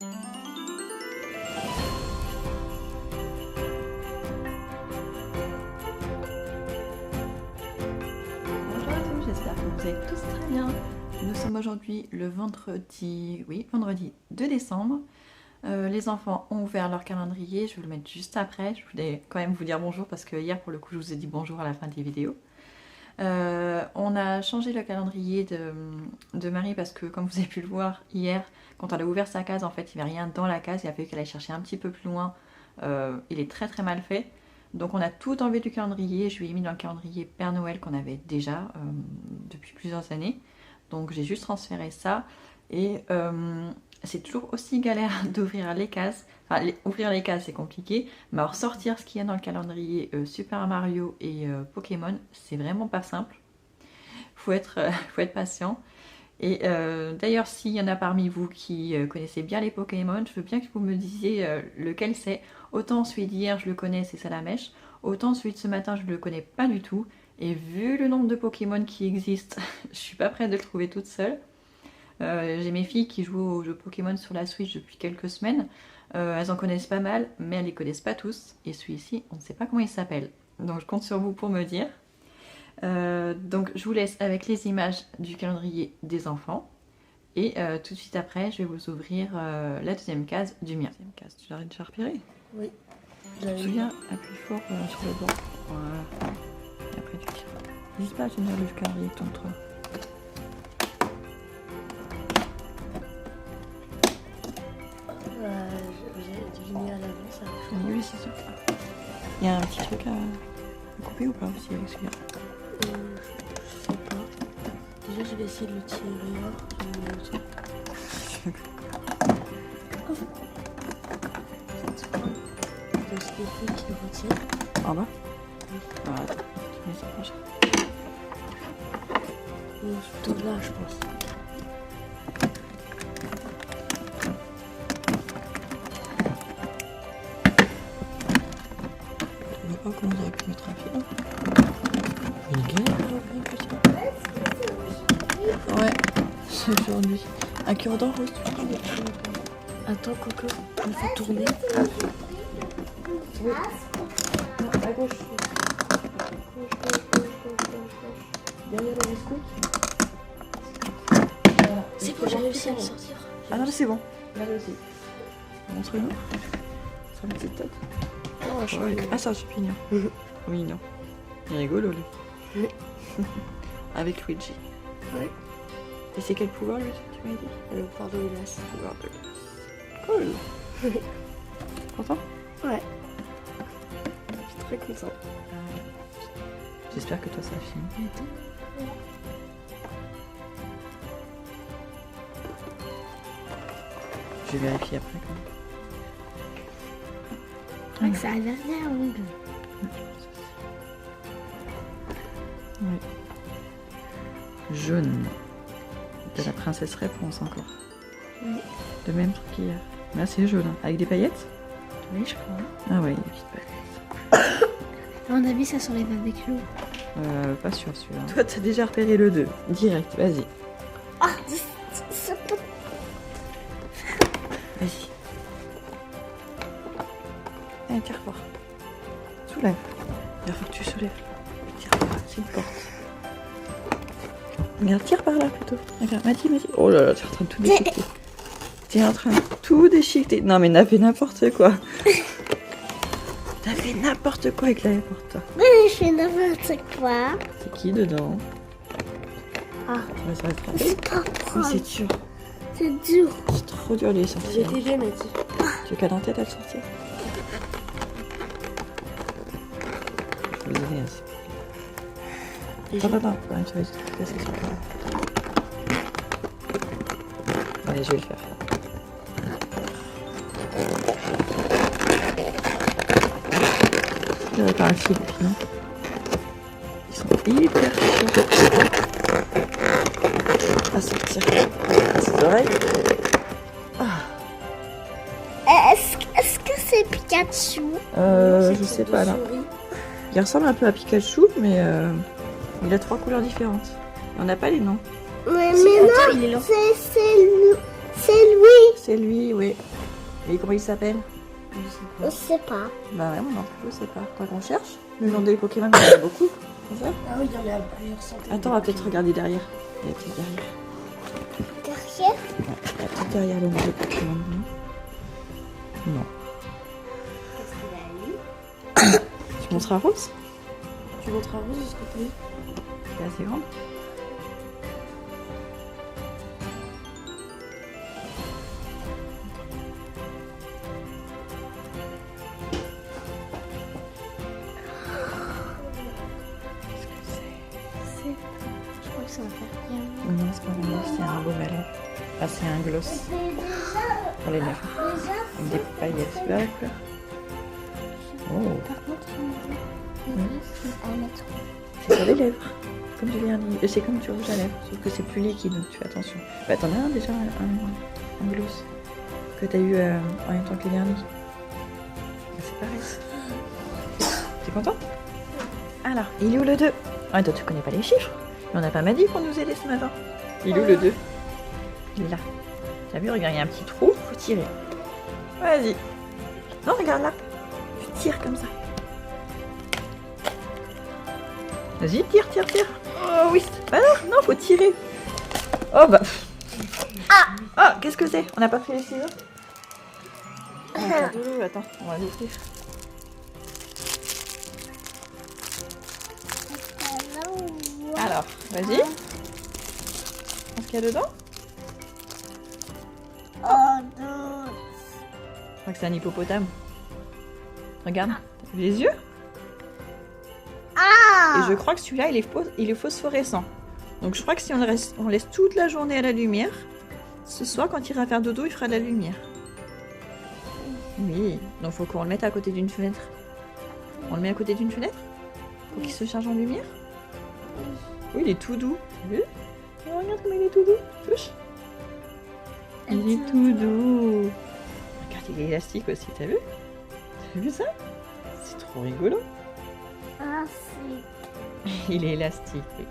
Bonjour à tous, j'espère que vous allez tous très bien. Nous sommes aujourd'hui le vendredi 2 décembre. Les enfants ont ouvert leur calendrier, je vais le mettre juste après. Je voulais quand même vous dire bonjour parce que hier pour le coup je vous ai dit bonjour à la fin des vidéos. On a changé le calendrier de Marie parce que comme vous avez pu le voir hier, quand elle a ouvert sa case, en fait il n'y avait rien dans la case, il a fallu qu'elle aille chercher un petit peu plus loin. Il est très très mal fait. Donc on a tout enlevé du calendrier, je lui ai mis dans le calendrier Père Noël qu'on avait déjà depuis plusieurs années. Donc j'ai juste transféré ça et c'est toujours aussi galère d'ouvrir les cases. Enfin, ouvrir les cases c'est compliqué, mais alors sortir ce qu'il y a dans le calendrier Super Mario et Pokémon, c'est vraiment pas simple. Faut être patient. Et d'ailleurs, s'il y en a parmi vous qui connaissez bien les Pokémon, je veux bien que vous me disiez lequel c'est. Autant celui d'hier, je le connais, c'est Salamèche. Autant celui de ce matin, je ne le connais pas du tout. Et vu le nombre de Pokémon qui existent, je suis pas prête de le trouver toute seule. J'ai mes filles qui jouent au jeu Pokémon sur la Switch depuis quelques semaines. Elles en connaissent pas mal, mais elles les connaissent pas tous. Et celui-ci, on ne sait pas comment il s'appelle. Donc je compte sur vous pour me dire. Donc je vous laisse avec les images du calendrier des enfants et tout de suite après je vais vous ouvrir la deuxième case du mien. Deuxième case, tu l'as déjà repéré? Oui. Je me souviens, appuie fort sur le banc. Voilà. Et après tu tires. N'hésite pas à tenir le calendrier avec ton toit. J'ai dû venir à l'avance. Oui, c'est ça. Il y a un petit truc à couper ou pas aussi avec celui-là? Je sais pas. Déjà, je vais essayer de le tirer de ce fil qui retient. En bas? Oui. Voilà. Tu mets ça prochain. Plutôt là, je pense. Je vois pas comment on aurait pu mettre un fil. Nickel. Ouais, c'est aujourd'hui. Un cure-dent rose, tu vois. Attends, Coco, il faut tourner. Oui. Non, à gauche. Derrière le biscuit. Voilà. C'est bon, j'ai réussi à le sortir. Ah non, c'est bon. Là aussi. Montre-nous. Sur la petite tête. Oh, je Ouais. Ah, ça, c'est mignon. Mignon. Il est rigolo, lui. Avec Luigi. Ouais. Et c'est quel pouvoir, lui, tu m'as dit? Le pouvoir de glace. Pouvoir de glace. Cool. Content? Ouais. Je suis très contente. J'espère que toi, ça filme. Je vais vérifier après, quand même. Je crois que ça a l'air rouge. Oui. Jaune. De la princesse Réponse encore. Oui. Le même truc qu'hier. Là c'est jaune. Hein. Avec des paillettes? Oui, je crois. Ah ouais, des petites paillettes. À mon avis, ça s'enlève avec l'eau. Pas sûr celui-là. Toi t'as déjà repéré le 2. Direct, vas-y. Ah, ça peut... Vas-y. Allez, tire fort. Soulève. Il faut que tu soulèves. Tire par là, c'est une porte. Regarde, tire par là plutôt. Regarde, Mathie. Oh là là, t'es en train de tout déchiqueter. T'es en train de tout déchiqueter. Non mais t'as fait n'importe quoi. T'as fait n'importe quoi avec la porte, toi. Oui, je fais n'importe quoi. C'est qui dedans? Ah. Ouais, ça va être C'est pas Mais propre. c'est dur. C'est dur. C'est trop dur de les sortir. J'ai t'aidé, Mathie. Tu veux qu'elle en tête à le sortir? Je vais vous aider aussi. Attends, tu vas juste casser sur le... Allez, je vais le faire. Je vais faire un fil, puis non. Ils sont hyper chauds à sortir. Ses oreilles. Est-ce que c'est Pikachu? Je sais pas là. Il ressemble un peu à Pikachu, mais il a 3 couleurs différentes. Et on n'a pas les noms. Mais non, il est là. c'est lui. c'est lui, oui. Et comment il s'appelle? Je sais pas. Bah ouais, moi non plus, je sais pas. Tant qu'on cherche. Le nom des Pokémon, il y en a beaucoup. C'est ça? Ah oui, il y en a plusieurs centaines. Attends, on va peut-être regarder derrière. Il y a peut-être derrière. Derrière? Ouais, il y a peut-être derrière le nom des Pokémon. Non. Qu'est-ce qu'il a eu? Tu montreras Rose? Tu montreras Rose ce que tu as eu? C'est assez grande. Je crois que ça va faire bien. Non, c'est pas vraiment, c'est un beau ballon. Enfin, c'est un gloss pour les lèvres. Avec des paillettes. Tu vois la couleur? Oh, Par contre, à mettre. c'est sur les lèvres. Comme je viens de dire. C'est comme du rouge à lèvres, sauf que c'est plus liquide, donc tu fais attention. Bah, t'en as un déjà, un gloss que t'as eu en même temps que les vernis. Bah, c'est pareil. T'es content? Alors, il est où le 2? Ah, toi, tu connais pas les chiffres. Mais on n'a pas dit qu'on nous aidait ce matin. Il est où le 2? Il est là. T'as vu, regarde, il y a un petit trou, faut tirer. Vas-y. Non, regarde là. Tu tires comme ça. Vas-y, tire, tire, tire. Oh oui. Bah non, non, faut tirer. Oh bah. Ah, qu'est-ce que c'est? On n'a pas pris les ciseaux? Attends, on va l'ouvrir. Alors, vas-y. Qu'est-ce qu'il y a dedans? Oh non. Je crois que c'est un hippopotame. Regarde, t'as vu les yeux? Ah! Et je crois que celui-là, il est phosphorescent. Donc je crois que si on laisse toute la journée à la lumière, ce soir, quand il ira faire dodo, il fera de la lumière. Oui, donc faut qu'on le mette à côté d'une fenêtre. On le met à côté d'une fenêtre? Pour qu'il se charge en lumière? Oui, il est tout doux. T'as vu? Oh, regarde comme il est tout doux. Touche. Il est tout doux. Regarde, il est élastique aussi, t'as vu? T'as vu ça? C'est trop rigolo. Ah, c'est. Il est élastique, oui.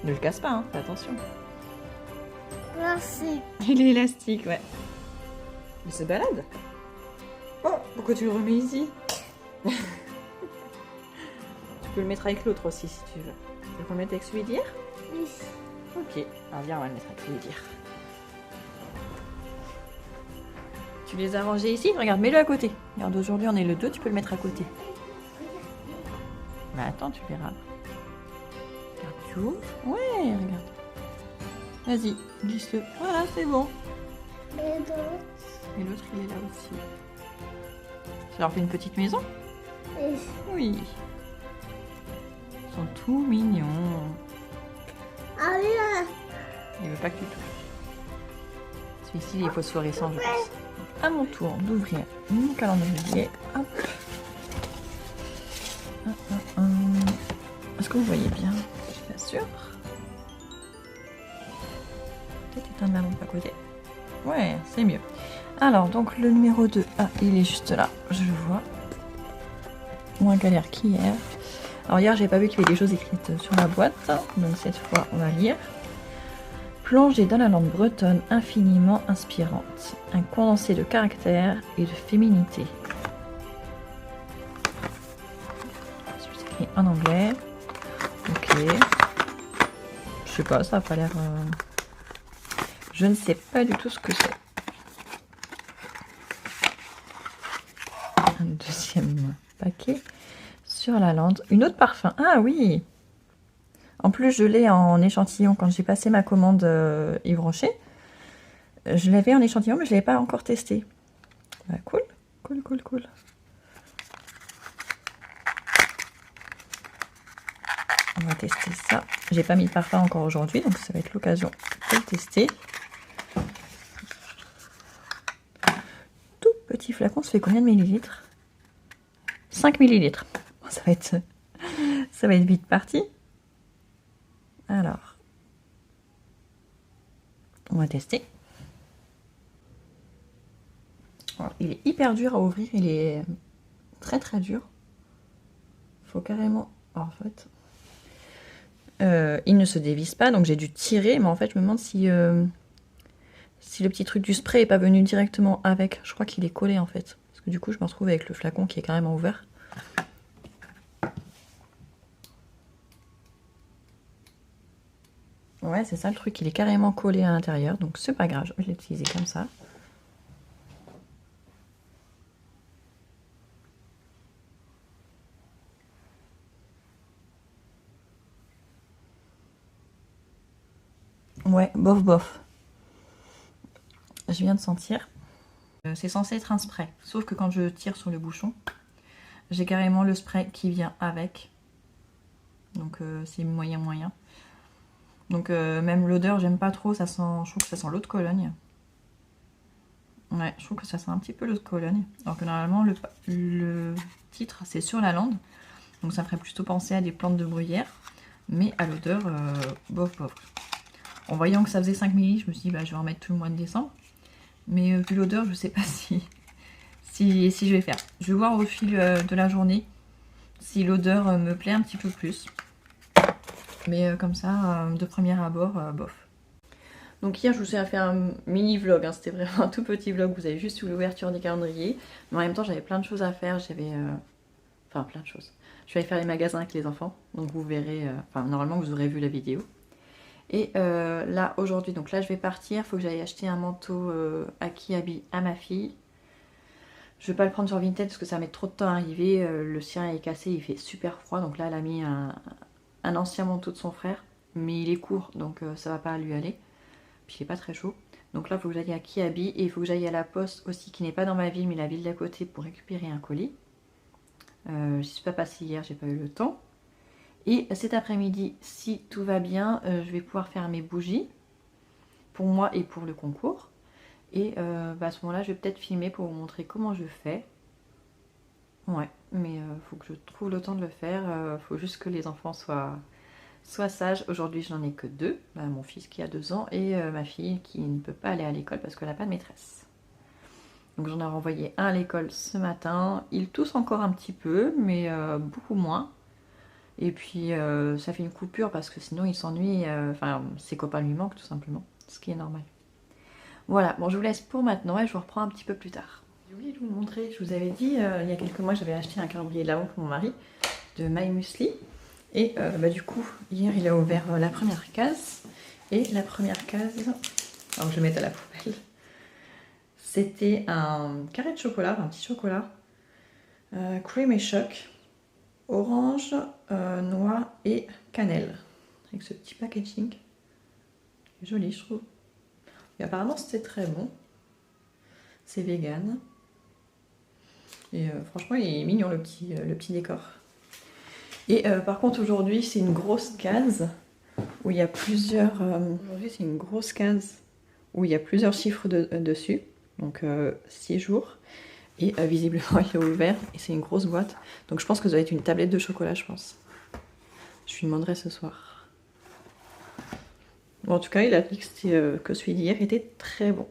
Ne le casse pas, hein, fais attention. Merci. Il est élastique, ouais. Il se balade. Oh, pourquoi tu le remets ici? Tu peux le mettre avec l'autre aussi si tu veux. Tu veux le mettre avec celui d'hier? Oui. Ok, alors viens, on va le mettre avec celui d'hier. Tu les as rangés ici? Regarde, mets-le à côté. Regarde, aujourd'hui on est le 2, tu peux le mettre à côté. Mais attends, tu verras. Regarde, tu ouvres. Ouais, regarde. Vas-y, glisse-le. Voilà, c'est bon. Et d'autres. Et l'autre, il est là aussi. Tu leur fais une petite maison? Oui. Oui. Ils sont tout mignons. Ah oui, là. Il veut pas que tu touches. Celui-ci, il est phosphorescent, je pense. À mon tour d'ouvrir mon calendrier. Hop. Est-ce que vous voyez bien? Je suis pas sûre. Peut-être éteindre la lampe à côté. Ouais, c'est mieux. Alors, donc le numéro 2, ah, il est juste là, je le vois. Moins galère qu'hier. Alors hier, j'ai pas vu qu'il y avait des choses écrites sur la boîte, donc cette fois, on va lire. Plongée dans la langue bretonne infiniment inspirante. Un condensé de caractère et de féminité. C'est écrit en anglais. Ok. Je sais pas, ça a pas l'air... Je ne sais pas du tout ce que c'est. Un deuxième paquet sur la lande. Une autre parfum. Ah oui! En plus, je l'ai en échantillon quand j'ai passé ma commande Yves Rocher. Je l'avais en échantillon, mais je ne l'avais pas encore testé. Bah, cool, cool, cool, cool. On va tester ça. J'ai pas mis de parfum encore aujourd'hui, donc ça va être l'occasion de le tester. Tout petit flacon, ça fait combien de millilitres? 5 millilitres. Ça va être vite parti. Alors, on va tester. Alors, il est hyper dur à ouvrir, il est très très dur. Il faut carrément... Alors, en fait, il ne se dévisse pas, donc j'ai dû tirer, mais en fait, je me demande si si le petit truc du spray est pas venu directement avec. Je crois qu'il est collé en fait. Parce que du coup, je me retrouve avec le flacon qui est carrément ouvert. Ouais, c'est ça le truc, il est carrément collé à l'intérieur. Donc c'est pas grave, je vais l'utiliser comme ça. Ouais, bof bof. Je viens de sentir. C'est censé être un spray. Sauf que quand je tire sur le bouchon, j'ai carrément le spray qui vient avec. Donc c'est moyen. Donc même l'odeur, j'aime pas trop. Ça sent, je trouve que ça sent l'eau de Cologne. Ouais, je trouve que ça sent un petit peu l'eau de Cologne. Alors que normalement, le titre, c'est sur la lande. Donc ça ferait plutôt penser à des plantes de bruyère. Mais à l'odeur, bof bof. En voyant que ça faisait 5 ml, je me suis dit, bah, je vais en mettre tout le mois de décembre. Mais vu l'odeur, je sais pas si je vais faire. Je vais voir au fil de la journée si l'odeur me plaît un petit peu plus. Mais comme ça, de premier abord, bof. Donc hier, je vous ai fait un mini vlog. Hein. C'était vraiment un tout petit vlog. Vous avez juste eu l'ouverture des calendriers. Mais en même temps, j'avais plein de choses à faire. J'avais... Enfin, plein de choses. Je vais aller faire les magasins avec les enfants. Donc vous verrez... Enfin, normalement, vous aurez vu la vidéo. Et là, aujourd'hui, donc là, je vais partir. Il faut que j'aille acheter un manteau Akihabee à ma fille. Je vais pas le prendre sur Vinted parce que ça met trop de temps à arriver. Le sien est cassé, il fait super froid. Donc là, elle a mis un ancien manteau de son frère. Mais il est court, donc ça va pas lui aller. Puis il est pas très chaud. Donc là, il faut que j'aille à Akihabee. Et il faut que j'aille à la poste aussi, qui n'est pas dans ma ville, mais la ville d'à côté, pour récupérer un colis. Je suis pas passée hier, j'ai pas eu le temps. Et cet après-midi, si tout va bien, je vais pouvoir faire mes bougies. Pour moi et pour le concours. Et à ce moment-là, je vais peut-être filmer pour vous montrer comment je fais. Ouais, mais faut que je trouve le temps de le faire. Faut juste que les enfants soient sages. Aujourd'hui, je n'en ai que 2. Mon fils qui a 2 ans et ma fille qui ne peut pas aller à l'école parce qu'elle n'a pas de maîtresse. Donc j'en ai renvoyé un à l'école ce matin. Il tousse encore un petit peu, mais beaucoup moins. Et puis ça fait une coupure parce que sinon il s'ennuie. Enfin, ses copains lui manquent tout simplement, ce qui est normal. Voilà, bon, je vous laisse pour maintenant et je vous reprends un petit peu plus tard. J'ai oublié de vous montrer, je vous avais dit il y a quelques mois, j'avais acheté un calendrier de l'Avent pour mon mari de My Muesli. Et du coup, hier, il a ouvert la première case. Et la première case, alors je vais mettre à la poubelle, c'était un carré de chocolat, un petit chocolat, cream et choc, orange, noix et cannelle. Avec ce petit packaging. Joli, je trouve. Et apparemment c'était très bon. C'est vegan. Et franchement il est mignon le petit décor. Et par contre aujourd'hui c'est une grosse case où il y a plusieurs... aujourd'hui c'est une grosse case où il y a plusieurs chiffres dessus. Donc 6 jours. Et visiblement il est ouvert et c'est une grosse boîte. Donc je pense que ça doit être une tablette de chocolat, je pense. Je lui demanderai ce soir. Bon, en tout cas il a dit que celui d'hier était très bon.